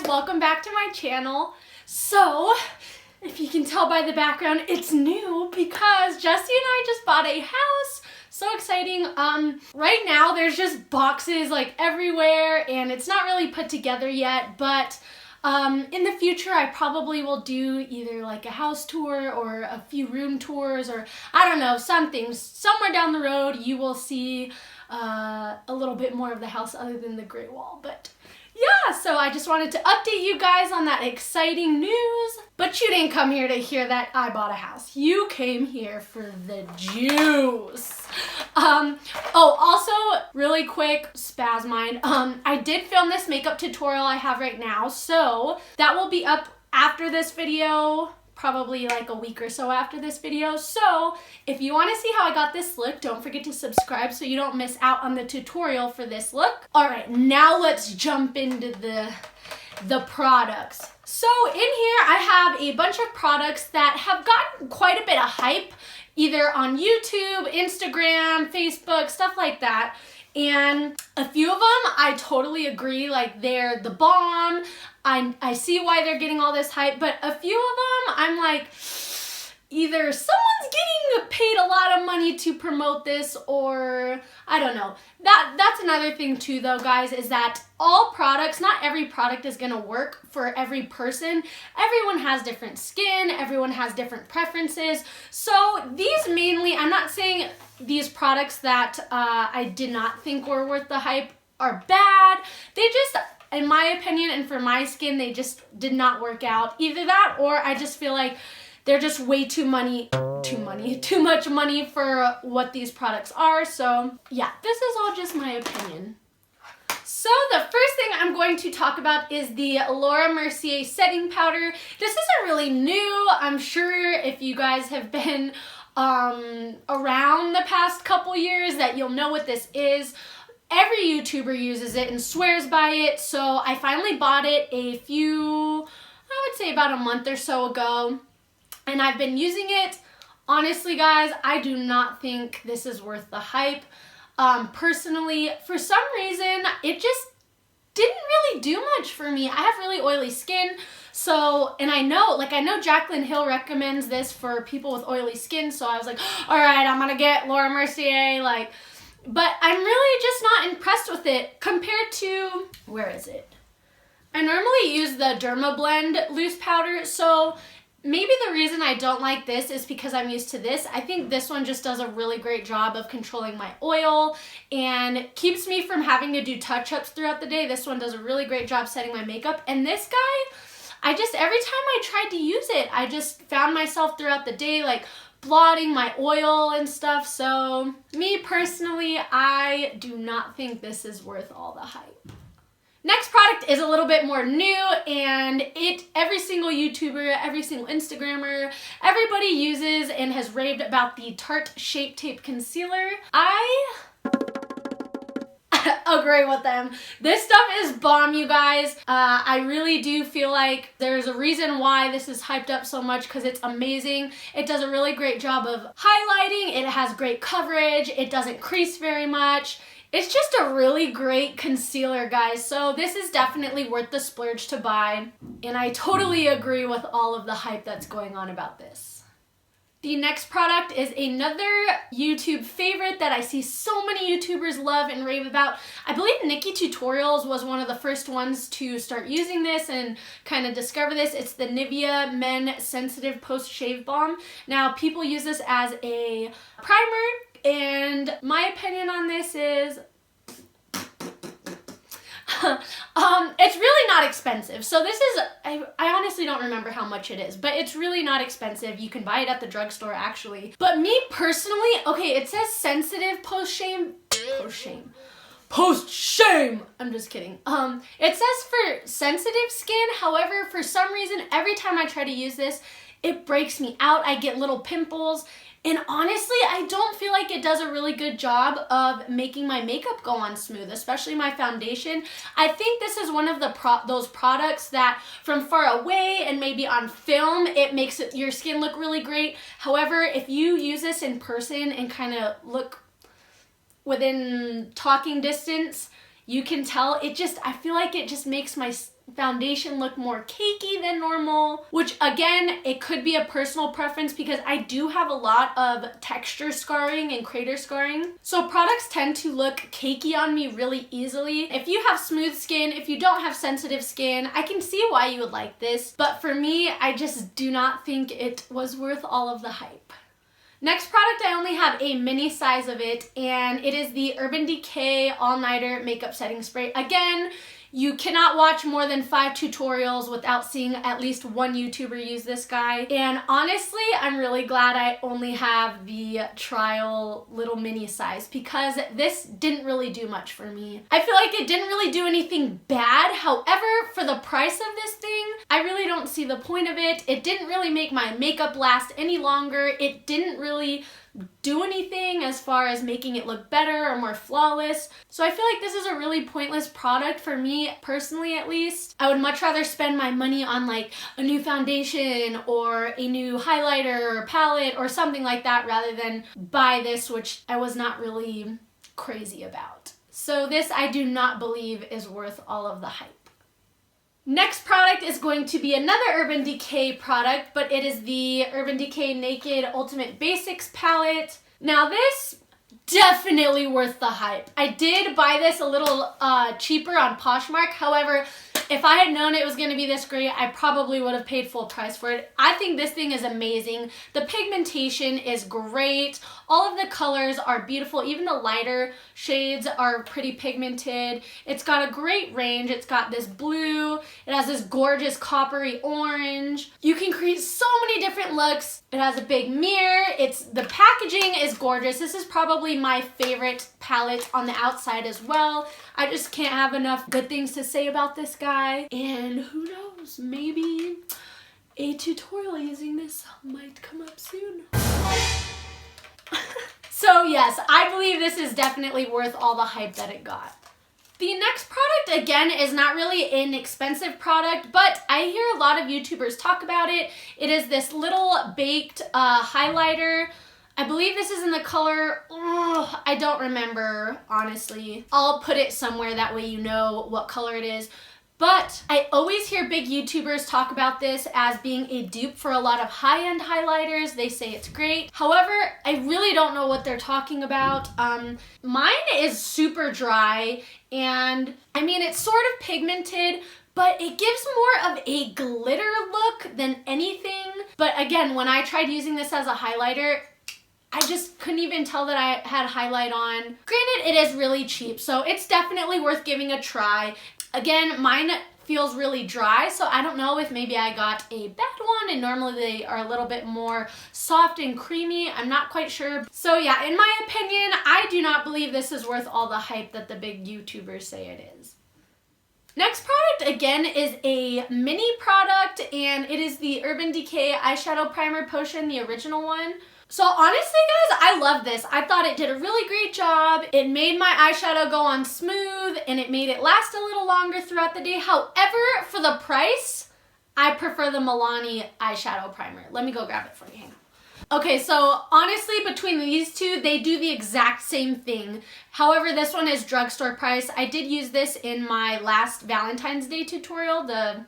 welcome back to my channel. So, if you can tell by the background, it's new because Jesse and I just bought a house. So exciting. Right now there's just boxes like everywhere and it's not really put together yet, but in the future I probably will do either like a house tour or a few room tours, or I don't know, something. Somewhere down the road you will see a little bit more of the house other than the gray wall, but yeah, so I just wanted to update you guys on that exciting news. But you didn't come here to hear that I bought a house. You came here for the juice. Oh, also, really quick, spaz mind. I did film this makeup tutorial I have right now, so that will be up after this video, probably like a week or so after this video. So if you want to see how I got this look, don't forget to subscribe so you don't miss out on the tutorial for this look. All right, now let's jump into the products. So in here I have a bunch of products that have gotten quite a bit of hype, either on YouTube, Instagram, Facebook, stuff like that. And a few of them I totally agree, like they're the bomb. I see why they're getting all this hype, but a few of them I'm like, either someone's getting paid a lot of money to promote this, or I don't know. That's another thing too though, guys, is that all products, not every product is gonna work for every person. Everyone has different skin, everyone has different preferences. So these mainly, I'm not saying these products that I did not think were worth the hype are bad. They just, in my opinion and for my skin, they just did not work out. Either that, or I just feel like they're just way too much money for what these products are. So yeah, this is all just my opinion. So the first thing I'm going to talk about is the Laura Mercier setting powder. This isn't really new. I'm sure if you guys have been around the past couple years that you'll know what this is. Every YouTuber uses it and swears by it, so I finally bought it I would say about a month or so ago, and I've been using it. Honestly, guys, I do not think this is worth the hype. Personally, for some reason, it just didn't really do much for me. I have really oily skin, so, and I know Jaclyn Hill recommends this for people with oily skin, so I was like, all right, I'm gonna get Laura Mercier, but I'm really just not impressed with it compared to, where is it? I normally use the Dermablend Loose Powder, so maybe the reason I don't like this is because I'm used to this. I think this one just does a really great job of controlling my oil and keeps me from having to do touch-ups throughout the day. This one does a really great job setting my makeup. And this guy, every time I tried to use it, I just found myself throughout the day like blotting my oil and stuff. So me personally, I do not think this is worth all the hype. Next product is a little bit more new, and every single YouTuber, every single Instagrammer, everybody uses and has raved about the Tarte Shape Tape Concealer. I agree with them. This stuff is bomb, you guys. I really do feel like there's a reason why this is hyped up so much, because it's amazing. It does a really great job of highlighting. It has great coverage. It doesn't crease very much. It's just a really great concealer, guys. So this is definitely worth the splurge to buy. And I totally agree with all of the hype that's going on about this. The next product is another YouTube favorite that I see so many YouTubers love and rave about. I believe Nikki Tutorials was one of the first ones to start using this and kind of discover this. It's the Nivea Men Sensitive Post Shave Balm. Now, people use this as a primer, and my opinion on this is it's really not expensive. So this is, I honestly don't remember how much it is, but it's really not expensive. You can buy it at the drugstore actually. But me personally, okay, it says sensitive post-shame. I'm just kidding. It says for sensitive skin. However, for some reason, every time I try to use this, it breaks me out. I get little pimples. And honestly, I don't feel like it does a really good job of making my makeup go on smooth, especially my foundation. I think this is one of those products that from far away and maybe on film, it makes your skin look really great. However, if you use this in person and kind of look within talking distance, you can tell I feel like it just makes my foundation look more cakey than normal, which again, it could be a personal preference because I do have a lot of texture scarring and crater scarring. So products tend to look cakey on me really easily. If you have smooth skin, if you don't have sensitive skin, I can see why you would like this. But for me, I just do not think it was worth all of the hype. Next product, I only have a mini size of it, and it is the Urban Decay All Nighter Makeup Setting Spray. Again, you cannot watch more than 5 tutorials without seeing at least one YouTuber use this guy. And honestly, I'm really glad I only have the trial little mini size because this didn't really do much for me. I feel like it didn't really do anything bad. However, for the price of this thing, I really don't see the point of it. It didn't really make my makeup last any longer. It didn't really do anything as far as making it look better or more flawless. So I feel like this is a really pointless product for me, personally at least. I would much rather spend my money on like a new foundation or a new highlighter or palette or something like that rather than buy this, which I was not really crazy about. So this I do not believe is worth all of the hype. Next product is going to be another Urban Decay product, but it is the Urban Decay Naked Ultimate Basics palette. Now this, definitely worth the hype. I did buy this a little cheaper on Poshmark. However, if I had known it was going to be this great, I probably would have paid full price for it. I think this thing is amazing. The pigmentation is great. All of the colors are beautiful. Even the lighter shades are pretty pigmented. It's got a great range. It's got this blue. It has this gorgeous coppery orange. You can create so many different looks. It has a big mirror. The packaging is gorgeous. This is probably my favorite palette on the outside as well. I just can't have enough good things to say about this guy. And who knows, maybe a tutorial using this might come up soon. So yes, I believe this is definitely worth all the hype that it got. The next product, again, is not really an expensive product, but I hear a lot of YouTubers talk about it. It is this little baked highlighter. I believe this is in the color, I don't remember, honestly. I'll put it somewhere, that way you know what color it is. But I always hear big YouTubers talk about this as being a dupe for a lot of high-end highlighters. They say it's great. However, I really don't know what they're talking about. Mine is super dry, and I mean, it's sort of pigmented, but it gives more of a glitter look than anything. But again, when I tried using this as a highlighter, I just couldn't even tell that I had highlight on. Granted, it is really cheap, so it's definitely worth giving a try. Again, mine feels really dry, so I don't know if maybe I got a bad one, and normally they are a little bit more soft and creamy. I'm not quite sure. So yeah, in my opinion, I do not believe this is worth all the hype that the big YouTubers say it is. Next product, again, is a mini product, and it is the Urban Decay Eyeshadow Primer Potion, the original one. So honestly, guys, I love this. I thought it did a really great job. It made my eyeshadow go on smooth, and it made it last a little longer throughout the day. However, for the price, I prefer the Milani Eyeshadow Primer. Let me go grab it for you. Hang on. Okay, so honestly, between these two, they do the exact same thing. However, this one is drugstore price. I did use this in my last Valentine's Day tutorial, the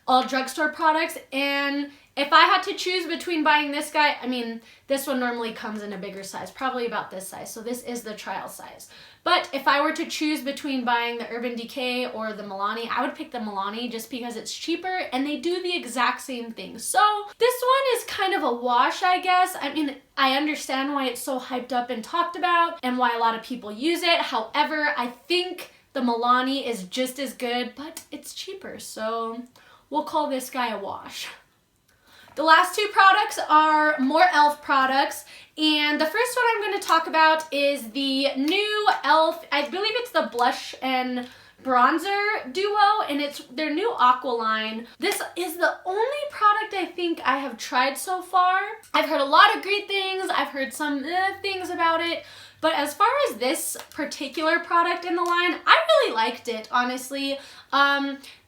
all drugstore products, and if I had to choose between buying this guy, I mean, this one normally comes in a bigger size, probably about this size, so this is the trial size. But if I were to choose between buying the Urban Decay or the Milani, I would pick the Milani just because it's cheaper and they do the exact same thing. So this one is kind of a wash, I guess. I mean, I understand why it's so hyped up and talked about and why a lot of people use it. However, I think the Milani is just as good, but it's cheaper, so we'll call this guy a wash. The last two products are more e.l.f. products, and the first one I'm going to talk about is the new e.l.f. I believe it's the blush and bronzer duo, and it's their new Aqua line. This is the only product I think I have tried so far. I've heard a lot of great things. I've heard some things about it. But as far as this particular product in the line, I really liked it, honestly.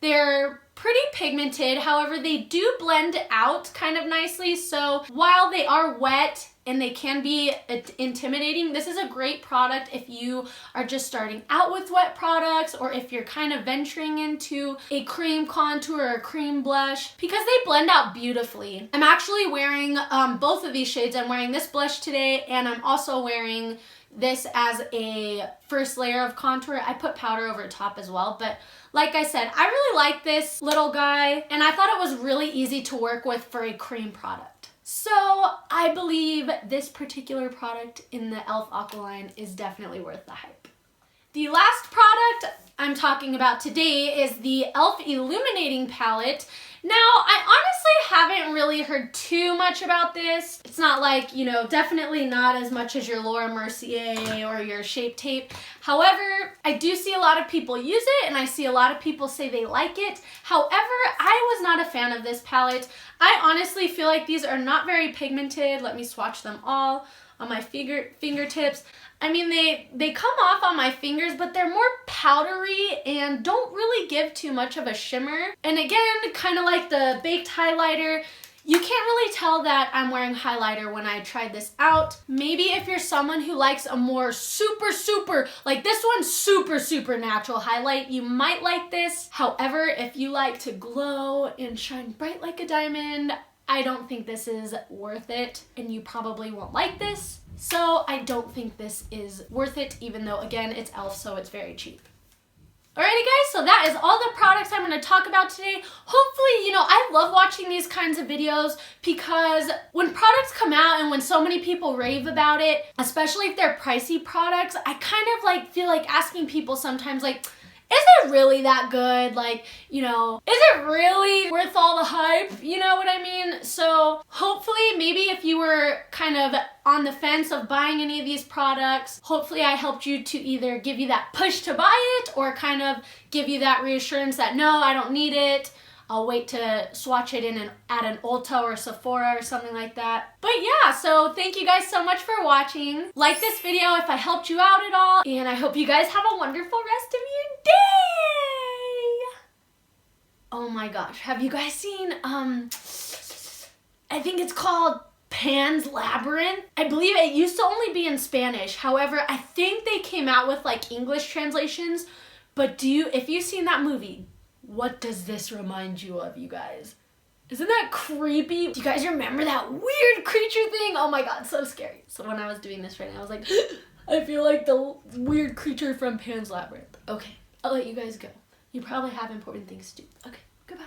They're pretty pigmented, however they do blend out kind of nicely, so while they are wet and they can be intimidating, this is a great product if you are just starting out with wet products or if you're kind of venturing into a cream contour or a cream blush, because they blend out beautifully. I'm actually wearing both of these shades. I'm wearing this blush today and I'm also wearing this as a first layer of contour. I put powder over top as well, but like I said, I really like this little guy and I thought it was really easy to work with for a cream product. So I believe this particular product in the e.l.f. Aqua line is definitely worth the hype. The last product I'm talking about today is the e.l.f. Illuminating Palette. Now, I honestly haven't really heard too much about this. It's not like, you know, definitely not as much as your Laura Mercier or your Shape Tape. However, I do see a lot of people use it and I see a lot of people say they like it. However, I was not a fan of this palette. I honestly feel like these are not very pigmented. Let me swatch them all on my fingertips. I mean, they come off on my fingers, but they're more powdery and don't really give too much of a shimmer. And again, kind of like the baked highlighter, you can't really tell that I'm wearing highlighter when I tried this out. Maybe if you're someone who likes a more super, like this one's super natural highlight, you might like this. However, if you like to glow and shine bright like a diamond, I don't think this is worth it, and you probably won't like this. So I don't think this is worth it, even though, again, it's e.l.f., so it's very cheap. Alrighty guys, so that is all the products I'm going to talk about today. Hopefully, you know, I love watching these kinds of videos because when products come out and when so many people rave about it, especially if they're pricey products, I kind of like feel like asking people sometimes like, is it really that good? Like, you know, is it really worth all the hype? You know what I mean? So hopefully maybe if you were kind of on the fence of buying any of these products, hopefully I helped you to either give you that push to buy it or kind of give you that reassurance that no, I don't need it. I'll wait to swatch it in at an Ulta or Sephora or something like that. But yeah, so thank you guys so much for watching. Like this video if I helped you out at all. And I hope you guys have a wonderful rest of your day. Oh my gosh, have you guys seen, I think it's called Pan's Labyrinth? I believe it used to only be in Spanish. However, I think they came out with like English translations. But if you've seen that movie, what does this remind you of, you guys? Isn't that creepy? Do you guys remember that weird creature thing? Oh my god, so scary. So when I was doing this right now, I was like, I feel like the weird creature from Pan's Labyrinth. Okay, I'll let you guys go. You probably have important things to do. Okay, goodbye.